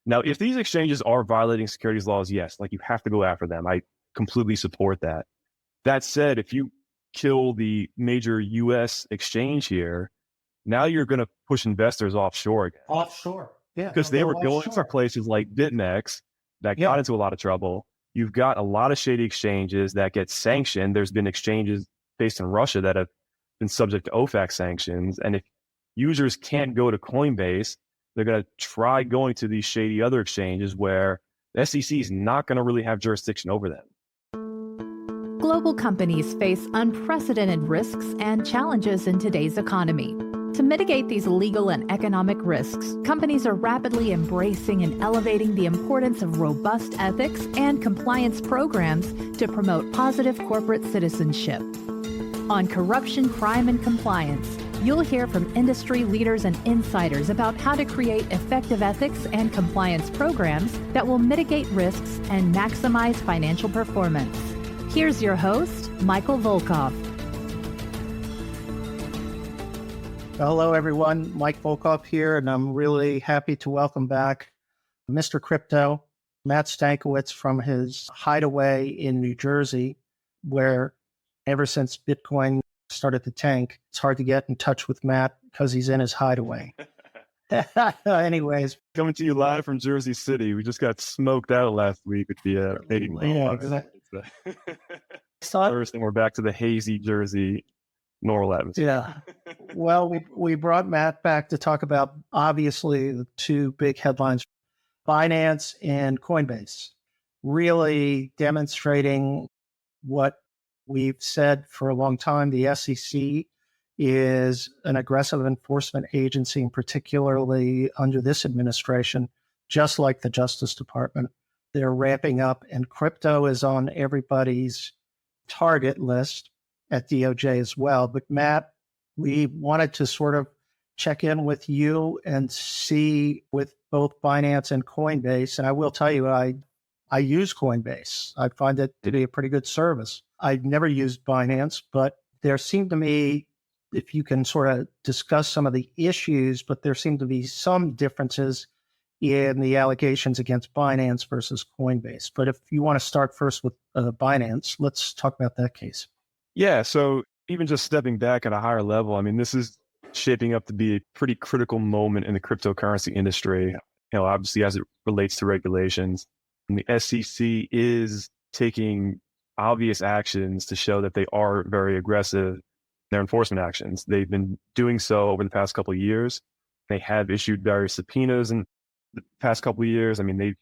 Now, if these exchanges are violating securities laws, yes, like you have to go after them. I completely support that. That said, if you kill the major U.S. exchange here, now you're going to push investors offshore again. Offshore. Yeah. Because they were going for places like BitMEX that got into a lot of trouble. You've got a lot of shady exchanges that get sanctioned. There's been exchanges based in Russia that have been subject to OFAC sanctions. And if users can't go to Coinbase, they're going to try going to these shady other exchanges where the SEC is not going to really have jurisdiction over them. Global companies face unprecedented risks and challenges in today's economy. To mitigate these legal and economic risks, companies are rapidly embracing and elevating the importance of robust ethics and compliance programs to promote positive corporate citizenship. On Corruption, Crime, and Compliance, you'll hear from industry leaders and insiders about how to create effective ethics and compliance programs that will mitigate risks and maximize financial performance. Here's your host, Michael Volkov. Hello, everyone. Mike Volkov here, and I'm really happy to welcome back Mr. Crypto, Matt Stankiewicz, from his hideaway in New Jersey, where ever since Bitcoin started to tank, it's hard to get in touch with Matt because he's in his hideaway. Anyways. Coming to you live from Jersey City. We just got smoked out last week with the meeting. Yeah, exactly. First, and we're back to the hazy Jersey normal atmosphere. Yeah. Well, we brought Matt back to talk about, obviously, the two big headlines, Binance and Coinbase, really demonstrating what we've said for a long time. The SEC is an aggressive enforcement agency, and particularly under this administration, just like the Justice Department. They're ramping up, and crypto is on everybody's target list at DOJ as well. But Matt, we wanted to sort of check in with you and see with both Binance and Coinbase. And I will tell you, I use Coinbase. I find it to be a pretty good service. I've never used Binance, but there seemed to me, if you can sort of discuss some of the issues, but there seem to be some differences in the allegations against Binance versus Coinbase. But if you want to start first with Binance, let's talk about that case. Yeah, so even just stepping back at a higher level, I mean, this is shaping up to be a pretty critical moment in the cryptocurrency industry, obviously as it relates to regulations. And the SEC is taking obvious actions to show that they are very aggressive in their enforcement actions. They've been doing so over the past couple of years. They have issued various subpoenas in the past couple of years. I mean, they've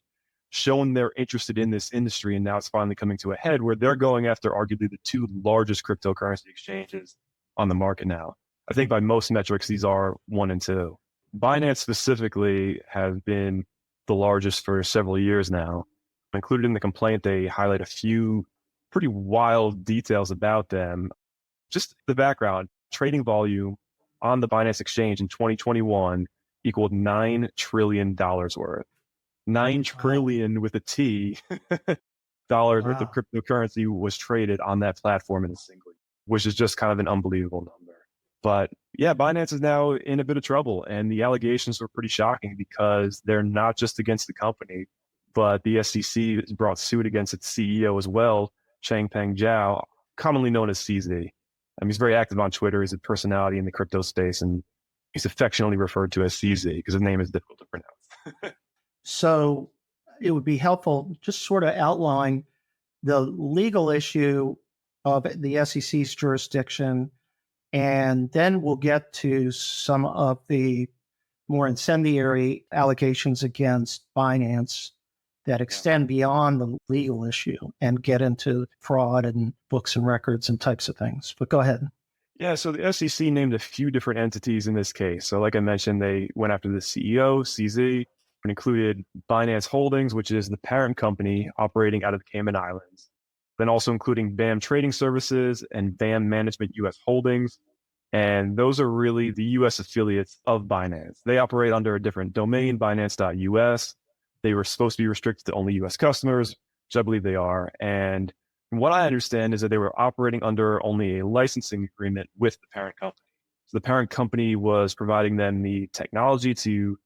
shown they're interested in this industry, and now it's finally coming to a head where they're going after arguably the two largest cryptocurrency exchanges on the market now. I think by most metrics, these are 1 and 2. Binance specifically has been the largest for several years now. Included in the complaint, they highlight a few pretty wild details about them. Just the background, trading volume on the Binance exchange in 2021 equaled $9 trillion worth. 9 trillion with a T dollars worth of cryptocurrency was traded on that platform in a single year, which is just kind of an unbelievable number. But yeah, Binance is now in a bit of trouble, and the allegations were pretty shocking because they're not just against the company, but the SEC has brought suit against its CEO as well, Changpeng Zhao, commonly known as CZ. He's very active on Twitter. He's a personality in the crypto space, and he's affectionately referred to as CZ because his name is difficult to pronounce. So it would be helpful just sort of outline the legal issue of the SEC's jurisdiction, and then we'll get to some of the more incendiary allegations against Binance that extend beyond the legal issue and get into fraud and books and records and types of things. But go ahead. Yeah, so the SEC named a few different entities in this case. So like I mentioned, they went after the CEO, CZ, and included Binance Holdings, which is the parent company operating out of the Cayman Islands. Then also including BAM Trading Services and BAM Management US Holdings. And those are really the US affiliates of Binance. They operate under a different domain, binance.us. They were supposed to be restricted to only US customers, which I believe they are. And what I understand is that they were operating under only a licensing agreement with the parent company. So the parent company was providing them the technology to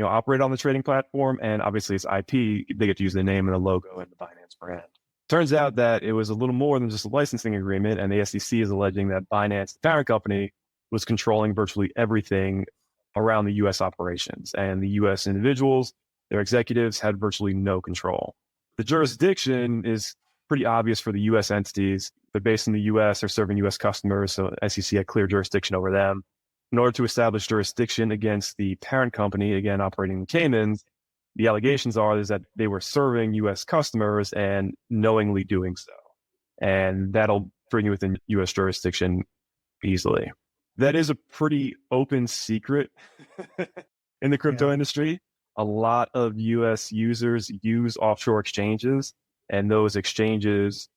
operate on the trading platform. And obviously it's IP, they get to use the name and the logo and the Binance brand. Turns out that it was a little more than just a licensing agreement, and the SEC is alleging that Binance, the parent company, was controlling virtually everything around the U.S. operations, and the U.S. individuals, their executives, had virtually no control. The jurisdiction is pretty obvious for the U.S. entities. They're based in the U.S., they're serving U.S. customers, so SEC had clear jurisdiction over them. In order to establish jurisdiction against the parent company, again, operating in Caymans, the allegations is that they were serving U.S. customers and knowingly doing so. And that'll bring you within U.S. jurisdiction easily. That is a pretty open secret in the crypto industry. A lot of U.S. users use offshore exchanges, and those exchanges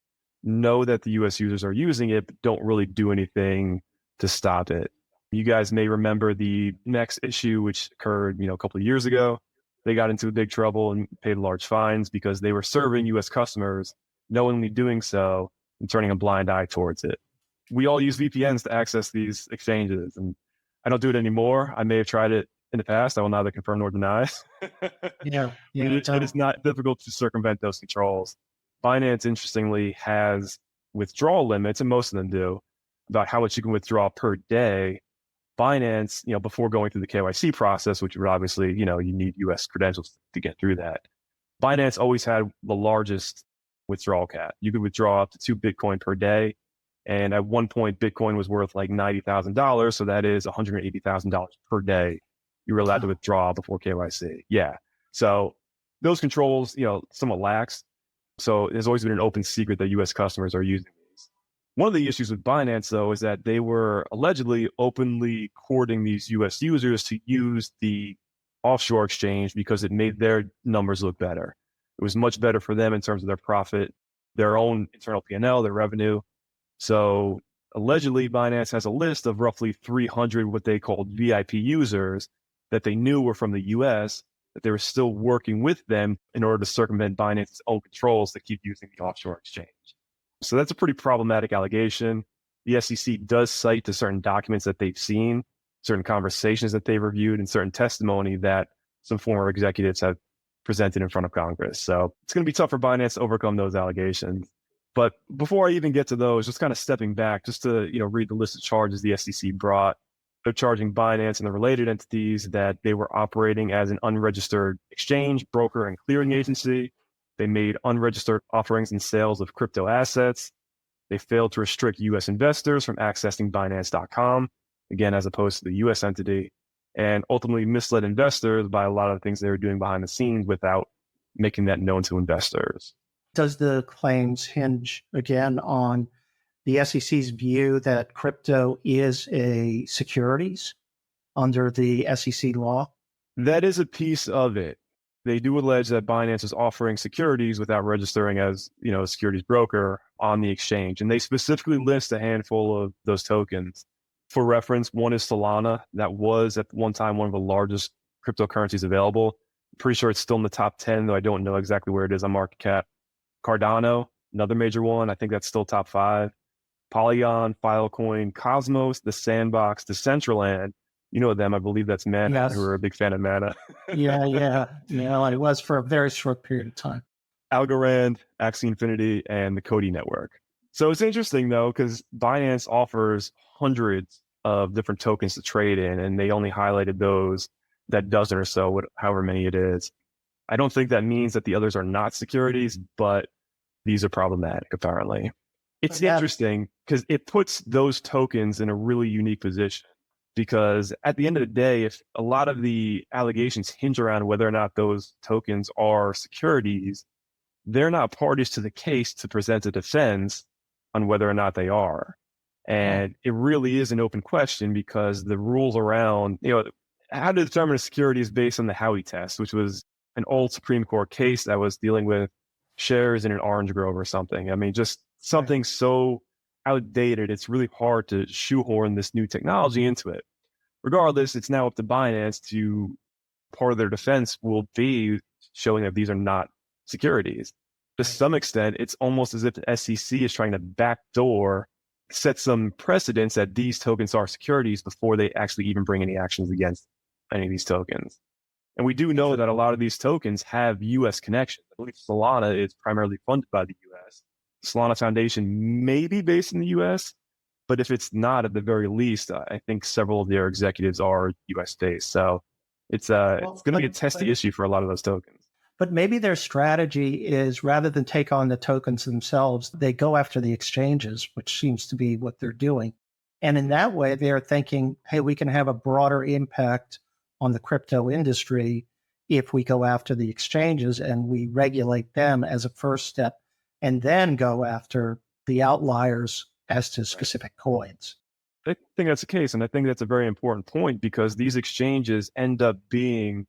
know that the U.S. users are using it, but don't really do anything to stop it. You guys may remember the next issue, which occurred, a couple of years ago. They got into big trouble and paid large fines because they were serving U.S. customers, knowingly doing so and turning a blind eye towards it. We all use VPNs to access these exchanges, and I don't do it anymore. I may have tried it in the past. I will neither confirm nor deny. It is not difficult to circumvent those controls. Binance, interestingly, has withdrawal limits, and most of them do, about how much you can withdraw per day. Binance, before going through the KYC process, which would obviously, you need US credentials to get through that. Binance always had the largest withdrawal cap. You could withdraw up to 2 Bitcoin per day. And at one point, Bitcoin was worth like $90,000. So that is $180,000 per day you were allowed to withdraw before KYC. Yeah. So those controls, somewhat lax. So there's always been an open secret that US customers are using these. One of the issues with Binance, though, is that they were allegedly openly courting these US users to use the offshore exchange because it made their numbers look better. It was much better for them in terms of their profit, their own internal P&L, their revenue. So allegedly, Binance has a list of roughly 300 what they called VIP users that they knew were from the US, that they were still working with them in order to circumvent Binance's own controls to keep using the offshore exchange. So that's a pretty problematic allegation. The SEC does cite to certain documents that they've seen, certain conversations that they've reviewed, and certain testimony that some former executives have presented in front of Congress. So it's going to be tough for Binance to overcome those allegations. But before I even get to those, just kind of stepping back, just to read the list of charges the SEC brought. They're charging Binance and the related entities that they were operating as an unregistered exchange, broker, and clearing agency. They made unregistered offerings and sales of crypto assets. They failed to restrict U.S. investors from accessing Binance.com, again, as opposed to the U.S. entity, and ultimately misled investors by a lot of the things they were doing behind the scenes without making that known to investors. Does the claims hinge again on the SEC's view that crypto is a securities under the SEC law? That is a piece of it. They do allege that Binance is offering securities without registering as, a securities broker on the exchange. And they specifically list a handful of those tokens. For reference, one is Solana. That was at one time one of the largest cryptocurrencies available. I'm pretty sure it's still in the top 10, though I don't know exactly where it is on market cap. Cardano, another major one. I think that's still top 5. Polygon, Filecoin, Cosmos, The Sandbox, Decentraland. You know them. I believe that's Mana, yes. Who are a big fan of Mana. Yeah. It was for a very short period of time. Algorand, Axie Infinity, and the Cody Network. So it's interesting, though, because Binance offers hundreds of different tokens to trade in, and they only highlighted those, that dozen or so, however many it is. I don't think that means that the others are not securities, but these are problematic, apparently. It's interesting because it puts those tokens in a really unique position, because at the end of the day, if a lot of the allegations hinge around whether or not those tokens are securities, they're not parties to the case to present a defense on whether or not they are. And it really is an open question, because the rules around, how to determine a security is based on the Howey test, which was an old Supreme Court case that was dealing with shares in an orange grove or something. I mean, just something so outdated, it's really hard to shoehorn this new technology into it. Regardless, it's now up to Binance to, part of their defense will be showing that these are not securities. To some extent, it's almost as if the SEC is trying to backdoor, set some precedents that these tokens are securities before they actually even bring any actions against any of these tokens. And we do know that a lot of these tokens have U.S. connections. I believe Solana is primarily funded by the U.S. Solana Foundation may be based in the U.S., but if it's not, at the very least, I think several of their executives are U.S. based. So it's going to be a testy issue for a lot of those tokens. But maybe their strategy is rather than take on the tokens themselves, they go after the exchanges, which seems to be what they're doing. And in that way, they're thinking, hey, we can have a broader impact on the crypto industry if we go after the exchanges and we regulate them as a first step and then go after the outliers as to specific coins. I think that's the case. And I think that's a very important point because these exchanges end up being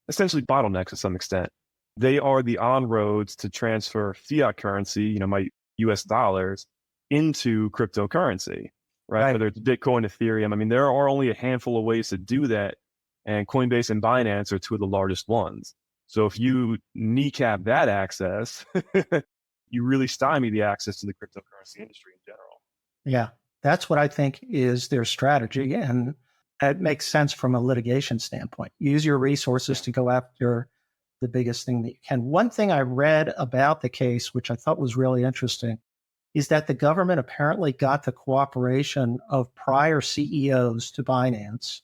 essentially bottlenecks to some extent. They are the on-roads to transfer fiat currency, my US dollars, into cryptocurrency, right? Whether it's Bitcoin, Ethereum. I mean, there are only a handful of ways to do that. And Coinbase and Binance are two of the largest ones. So if you kneecap that access, you really stymie the access to the cryptocurrency industry in general. Yeah, that's what I think is their strategy. And it makes sense from a litigation standpoint. Use your resources to go after the biggest thing that you can. One thing I read about the case, which I thought was really interesting, is that the government apparently got the cooperation of prior CEOs to Binance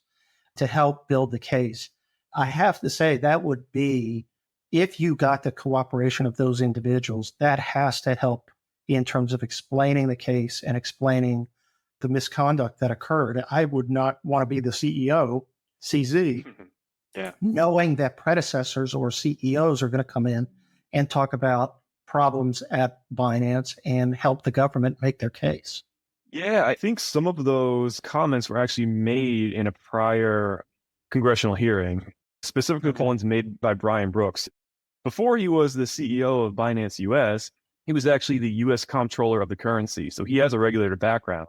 to help build the case. I have to say that would be, if you got the cooperation of those individuals, that has to help in terms of explaining the case and explaining the misconduct that occurred. I would not want to be the CEO, CZ, knowing that predecessors or CEOs are going to come in and talk about problems at Binance and help the government make their case. Yeah, I think some of those comments were actually made in a prior congressional hearing, specifically the ones made by Brian Brooks. Before he was the CEO of Binance US, he was actually the US comptroller of the currency. So he has a regulator background.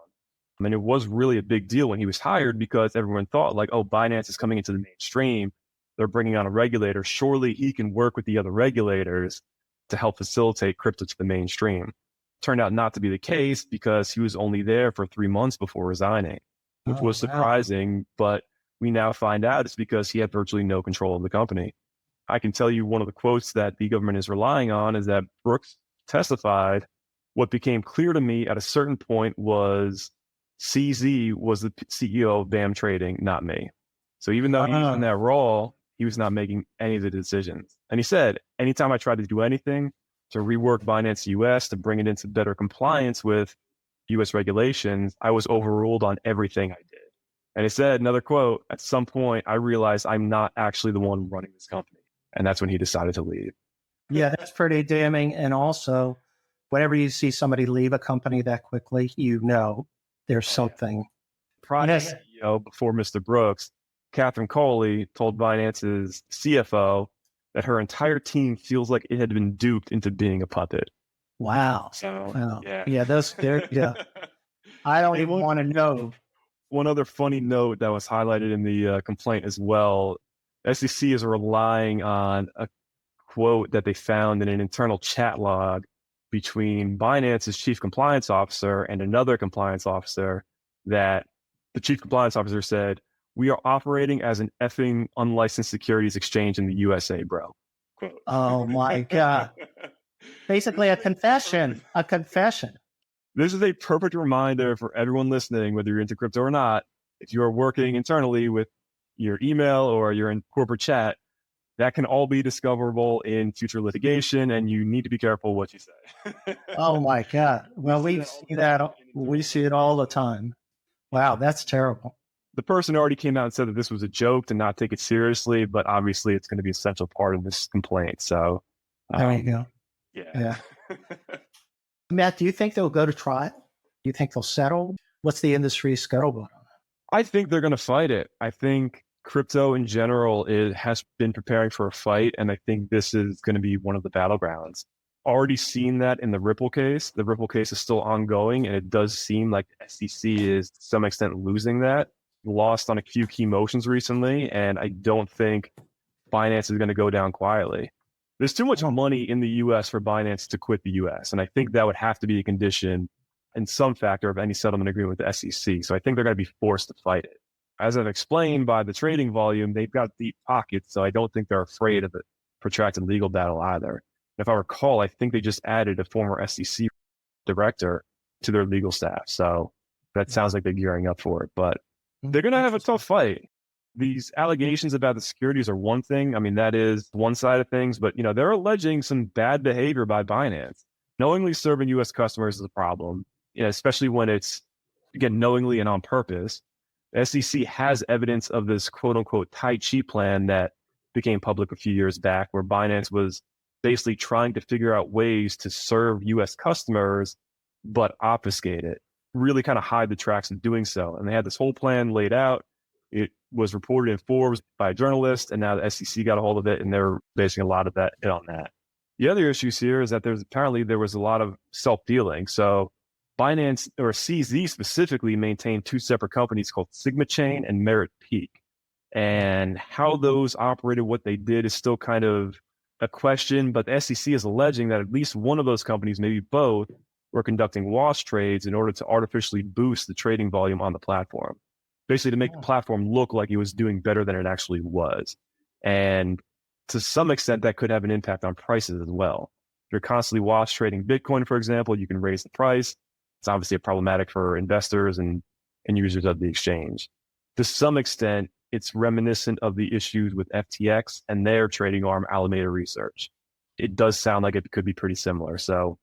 I mean, it was really a big deal when he was hired because everyone thought like, oh, Binance is coming into the mainstream. They're bringing on a regulator. Surely he can work with the other regulators to help facilitate crypto to the mainstream. Turned out not to be the case because he was only there for 3 months before resigning, which was surprising. But we now find out it's because he had virtually no control of the company. I can tell you one of the quotes that the government is relying on is that Brooks testified, what became clear to me at a certain point was CZ was the CEO of BAM Trading, not me. So even though he was in that role, he was not making any of the decisions. And he said, anytime I tried to do anything to rework Binance US to bring it into better compliance with US regulations, I was overruled on everything I did. And he said, another quote, at some point, I realized I'm not actually the one running this company. And that's when he decided to leave. Yeah, that's pretty damning. And also, whenever you see somebody leave a company that quickly, there's something. Prior CEO, before Mr. Brooks, Catherine Coley told Binance's CFO that her entire team feels like it had been duped into being a puppet. Wow. So, I don't even want to know. One other funny note that was highlighted in the complaint as well, SEC is relying on a quote that they found in an internal chat log between Binance's chief compliance officer and another compliance officer that the chief compliance officer said, "We are operating as an effing unlicensed securities exchange in the USA, bro." Quote. Oh my God. Basically a confession. This is a perfect reminder for everyone listening, whether you're into crypto or not, if you are working internally with your email or you're in corporate chat, that can all be discoverable in future litigation, and you need to be careful what you say. Oh my God. Well, we see it all the time. Wow, that's terrible. The person already came out and said that this was a joke to not take it seriously, but obviously it's going to be an essential part of this complaint. So there you go. Yeah. Matt, do you think they'll go to trial? Do you think they'll settle? What's the industry's scuttlebutt on it? I think they're going to fight it. I think crypto in general has been preparing for a fight, and I think this is going to be one of the battlegrounds. Already seen that in the Ripple case. The Ripple case is still ongoing, and it does seem like the SEC is to some extent losing that. Lost on a few key motions recently, and I don't think Binance is going to go down quietly. There's too much money in the U.S. for Binance to quit the U.S., and I think that would have to be a condition and some factor of any settlement agreement with the SEC. So I think they're going to be forced to fight it. as I've explained by the trading volume, they've got deep pockets, so I don't think they're afraid of a protracted legal battle either. And if I recall, I think they just added a former SEC director to their legal staff. So that sounds like they're gearing up for it, but they're going to have a tough fight. These allegations about the securities are one thing. I mean, that is one side of things, but they're alleging some bad behavior by Binance. Knowingly serving U.S. customers is a problem, especially when it's, again, knowingly and on purpose. The SEC has evidence of this quote unquote Tai Chi plan that became public a few years back, where Binance was basically trying to figure out ways to serve U.S. customers, but obfuscate it, really kind of hide the tracks in doing so. And they had this whole plan laid out. It was reported in Forbes by a journalist, and now the SEC got a hold of it, and they're basing a lot of that on that. The other issues here is that there was a lot of self-dealing. So Binance, or CZ specifically, maintained two separate companies called Sigma Chain and Merit Peak. And how those operated, what they did, is still kind of a question, but the SEC is alleging that at least one of those companies, maybe both, were conducting wash trades in order to artificially boost the trading volume on the platform, basically to make the platform look like it was doing better than it actually was. And to some extent, that could have an impact on prices as well. If you're constantly wash trading Bitcoin, for example, you can raise the price. It's obviously problematic for investors and users of the exchange. To some extent, it's reminiscent of the issues with FTX and their trading arm, Alameda Research. It does sound like it could be pretty similar. So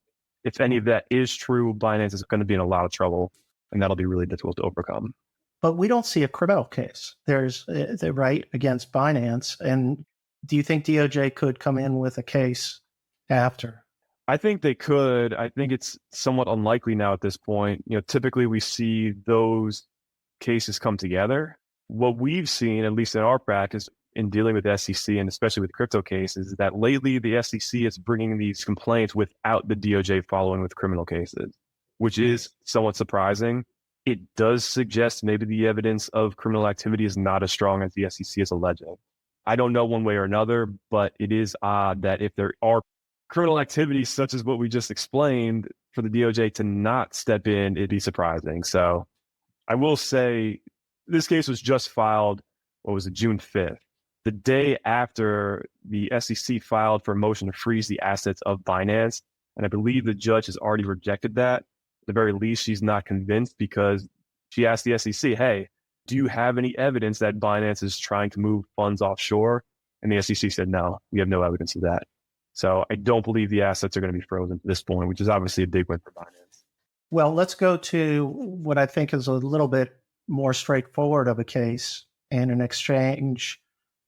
if any of that is true, Binance is going to be in a lot of trouble, and that'll be really difficult to overcome. But we don't see a criminal case. There's the right against Binance. And do you think DOJ could come in with a case after? I think they could. I think it's somewhat unlikely now at this point. Typically we see those cases come together. What we've seen, at least in our practice in dealing with the SEC and especially with crypto cases, is that lately the SEC is bringing these complaints without the DOJ following with criminal cases, which is somewhat surprising. It does suggest maybe the evidence of criminal activity is not as strong as the SEC is alleging. I don't know one way or another, but it is odd that if there are criminal activities such as what we just explained, for the DOJ to not step in, it'd be surprising. So I will say this case was just filed, June 5th, the day after the SEC filed for a motion to freeze the assets of Binance. And I believe the judge has already rejected that. At the very least, she's not convinced, because she asked the SEC, hey, do you have any evidence that Binance is trying to move funds offshore? And the SEC said, no, we have no evidence of that. So I don't believe the assets are going to be frozen at this point, which is obviously a big win for Binance. Well, let's go to what I think is a little bit more straightforward of a case, and an exchange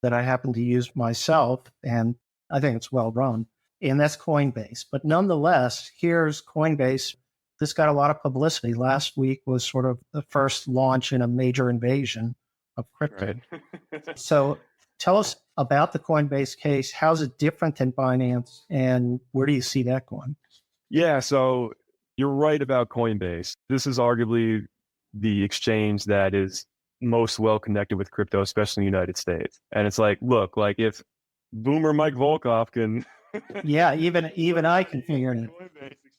that I happen to use myself, and I think it's well run, and that's Coinbase. But nonetheless, here's Coinbase. This got a lot of publicity. Last week was sort of the first launch in a major invasion of crypto. Right. So tell us about the Coinbase case. How's it different than Binance, and where do you see that going? Yeah, so you're right about Coinbase. This is arguably the exchange that is most well connected with crypto, especially in the United States. And it's like, look, like if Boomer Mike Volkov can... yeah, even I can figure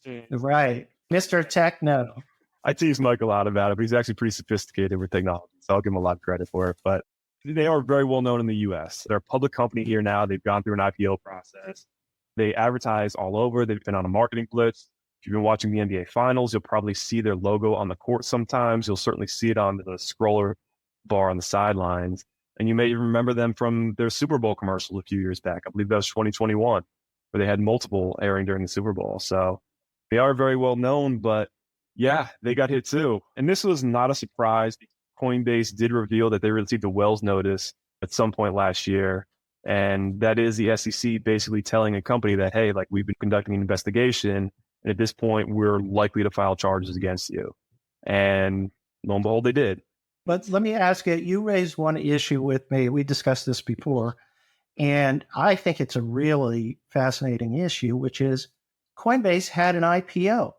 it. Right. Mr. Techno. I tease Mike a lot about it, but he's actually pretty sophisticated with technology, so I'll give him a lot of credit for it. But they are very well known in the US. They're a public company here now. They've gone through an IPO process. They advertise all over. They've been on a marketing blitz. If you've been watching the NBA Finals, you'll probably see their logo on the court sometimes. You'll certainly see it on the scroller bar on the sidelines. And you may even remember them from their Super Bowl commercial a few years back. I believe that was 2021, where they had multiple airing during the Super Bowl. So they are very well known, but yeah, they got hit too. And this was not a surprise. Coinbase did reveal that they received a Wells notice at some point last year. And that is the SEC basically telling a company that, hey, like, we've been conducting an investigation, and at this point, we're likely to file charges against you. And lo and behold, they did. But let me ask you, you raised one issue with me. We discussed this before, and I think it's a really fascinating issue, which is Coinbase had an IPO.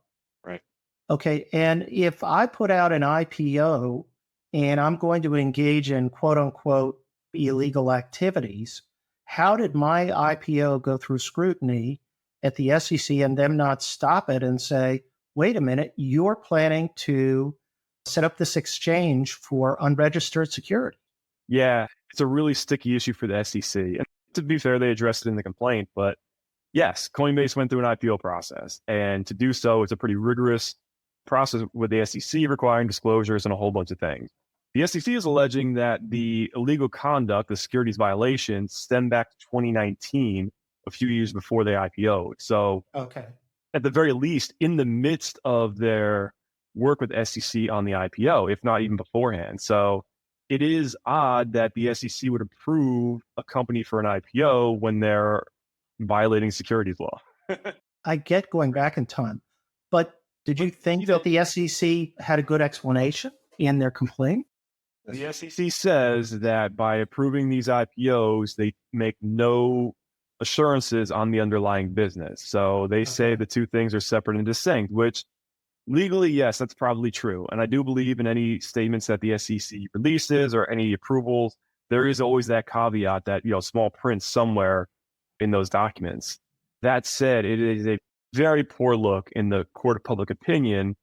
Right. Okay. And if I put out an IPO and I'm going to engage in quote unquote illegal activities, how did my IPO go through scrutiny at the SEC and them not stop it and say, wait a minute, you're planning to set up this exchange for unregistered security. Yeah, it's a really sticky issue for the SEC. And to be fair, they addressed it in the complaint, but yes, Coinbase went through an IPO process. And to do so, it's a pretty rigorous process with the SEC requiring disclosures and a whole bunch of things. The SEC is alleging that the illegal conduct, the securities violations, stem back to 2019, a few years before they IPO'd. So Okay. at the very least, in the midst of their work with SEC on the IPO, if not even beforehand. So it is odd that the SEC would approve a company for an IPO when they're violating securities law. I get going back in time, but did you think that the SEC had a good explanation in their complaint? The SEC says that by approving these IPOs, they make no assurances on the underlying business. So they say the two things are separate and distinct, which legally, yes, that's probably true. And I do believe in any statements that the SEC releases or any approvals, there is always that caveat that, small print somewhere in those documents. That said, it is a very poor look in the court of public opinion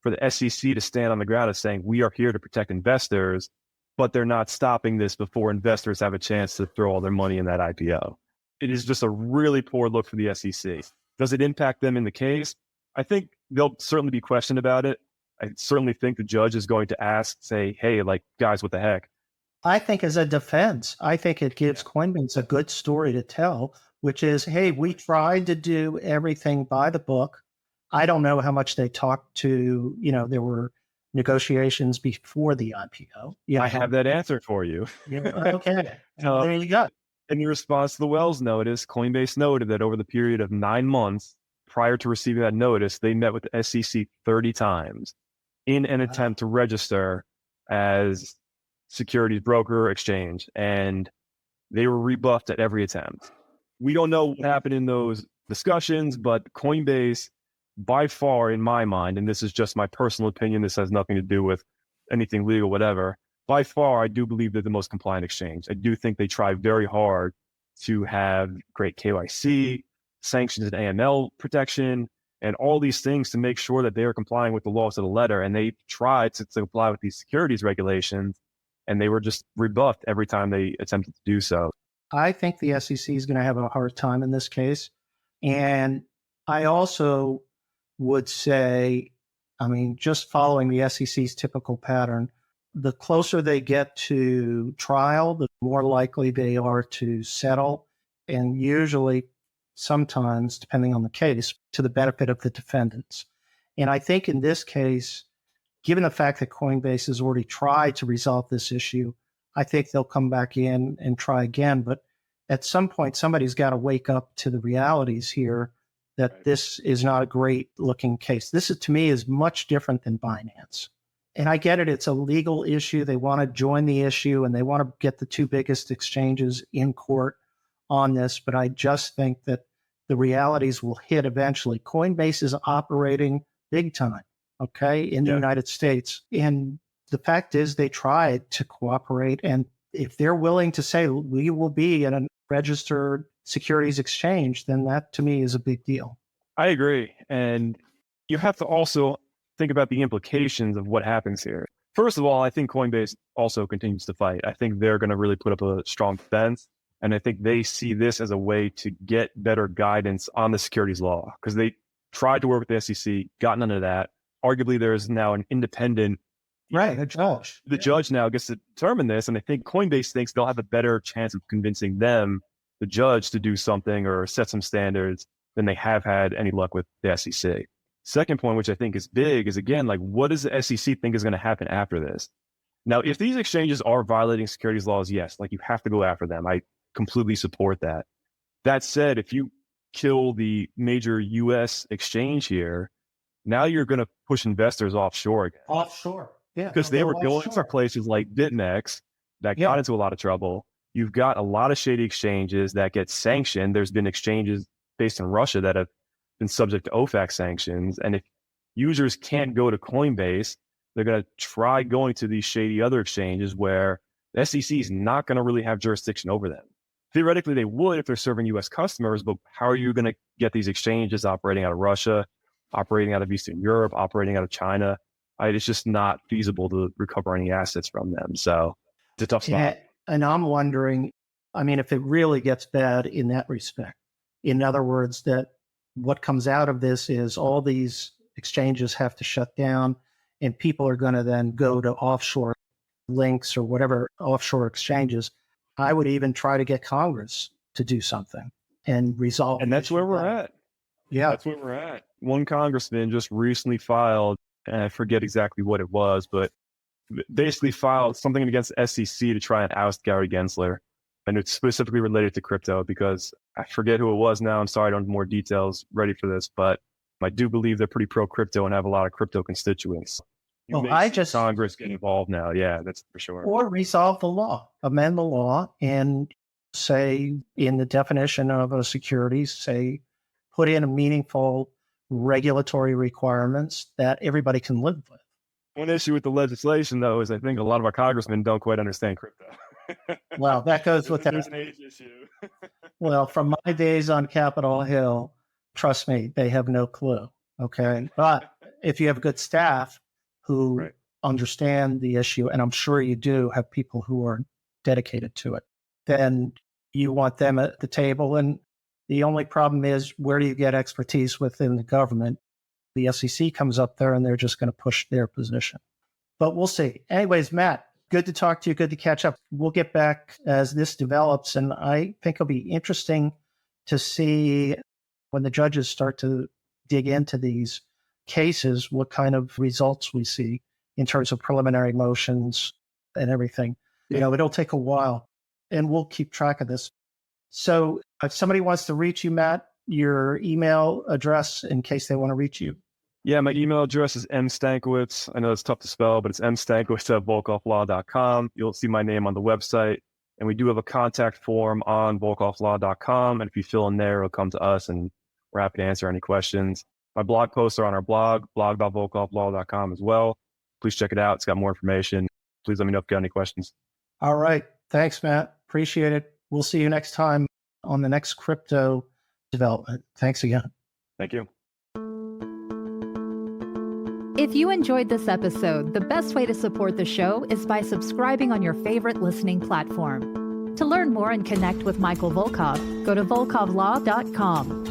for the SEC to stand on the ground as saying, we are here to protect investors, but they're not stopping this before investors have a chance to throw all their money in that IPO. It is just a really poor look for the SEC. Does it impact them in the case? I think they'll certainly be questioned about it. I certainly think the judge is going to say, hey, guys, what the heck? I think as a defense, I think it gives Coinbase a good story to tell, which is, hey, we tried to do everything by the book. I don't know how much they talked to, there were negotiations before the IPO. Yeah, I have that answer for you. Okay. There you go. In response to the Wells notice, Coinbase noted that over the period of 9 months prior to receiving that notice, they met with the SEC 30 times in an attempt to register as securities broker exchange, and they were rebuffed at every attempt. We don't know what happened in those discussions, but Coinbase, by far, in my mind, and this is just my personal opinion, this has nothing to do with anything legal, whatever, by far, I do believe they're the most compliant exchange. I do think they try very hard to have great KYC, sanctions and AML protection, and all these things to make sure that they are complying with the laws to the letter. And they tried to comply with these securities regulations, and they were just rebuffed every time they attempted to do so. I think the SEC is going to have a hard time in this case. And I also would say, just following the SEC's typical pattern, the closer they get to trial, the more likely they are to settle. And usually, sometimes, depending on the case, to the benefit of the defendants. And I think in this case, given the fact that Coinbase has already tried to resolve this issue, I think they'll come back in and try again. But at some point, somebody's got to wake up to the realities here that this is not a great looking case. This is, to me, is much different than Binance. And I get it. It's a legal issue. They want to join the issue and they want to get the two biggest exchanges in court on this. But I just think that the realities will hit eventually. Coinbase is operating big time, in the United States. And the fact is they tried to cooperate. And if they're willing to say we will be in a registered securities exchange, then that to me is a big deal. I agree. And you have to also think about the implications of what happens here. First of all, I think Coinbase also continues to fight. I think they're going to really put up a strong defense. And I think they see this as a way to get better guidance on the securities law because they tried to work with the SEC, got none of that. Arguably, there is now an independent a judge. The judge now gets to determine this. And I think Coinbase thinks they'll have a better chance of convincing them, the judge, to do something or set some standards than they have had any luck with the SEC. Second point, which I think is big, is again, what does the SEC think is going to happen after this? Now, if these exchanges are violating securities laws, yes, you have to go after them. I completely support that. That said, if you kill the major U.S. exchange here, now you're going to push investors offshore again. Offshore. Yeah. Because they were going for places like BitMEX that got into a lot of trouble. You've got a lot of shady exchanges that get sanctioned. There's been exchanges based in Russia that have been subject to OFAC sanctions. And if users can't go to Coinbase, they're going to try going to these shady other exchanges where the SEC is not going to really have jurisdiction over them. Theoretically, they would if they're serving U.S. customers, but how are you going to get these exchanges operating out of Russia, operating out of Eastern Europe, operating out of China? It's just not feasible to recover any assets from them. So it's a tough spot. And I'm wondering, I mean, if it really gets bad in that respect, in other words, that what comes out of this is all these exchanges have to shut down and people are going to then go to offshore links or whatever offshore exchanges. I would even try to get Congress to do something and resolve. And that's where we're at. Yeah. That's where we're at. One congressman just recently filed, and I forget exactly what it was, but basically filed something against the SEC to try and oust Gary Gensler. And it's specifically related to crypto because I forget who it was now. I'm sorry, I don't have more details ready for this, but I do believe they're pretty pro-crypto and have a lot of crypto constituents. Congress get involved now. Yeah, that's for sure. Or resolve the law, amend the law, and say in the definition of a securities, say put in a meaningful regulatory requirements that everybody can live with. One issue with the legislation, though, is I think a lot of our congressmen don't quite understand crypto. Well, that goes with that. There's an age issue. Well, from my days on Capitol Hill, trust me, they have no clue. Okay. But if you have good staff who understand the issue, and I'm sure you do have people who are dedicated to it, then you want them at the table. And the only problem is, where do you get expertise within the government? The SEC comes up there and they're just going to push their position. But we'll see. Anyways, Matt, good to talk to you. Good to catch up. We'll get back as this develops. And I think it'll be interesting to see when the judges start to dig into these cases, what kind of results we see in terms of preliminary motions and everything. You know, it'll take a while and we'll keep track of this. So if somebody wants to reach you, Matt, your email address in case they want to reach you. Yeah, my email address is mstankiewicz. I know it's tough to spell, but it's mstankiewicz@volkovlaw.com. You'll see my name on the website. And we do have a contact form on volkovlaw.com. And if you fill in there, it'll come to us and we're happy to answer any questions. My blog posts are on our blog.volkovlaw.com as well. Please check it out. It's got more information. Please let me know if you got any questions. All right. Thanks, Matt. Appreciate it. We'll see you next time on the next crypto development. Thanks again. Thank you. If you enjoyed this episode, the best way to support the show is by subscribing on your favorite listening platform. To learn more and connect with Michael Volkov, go to volkovlaw.com.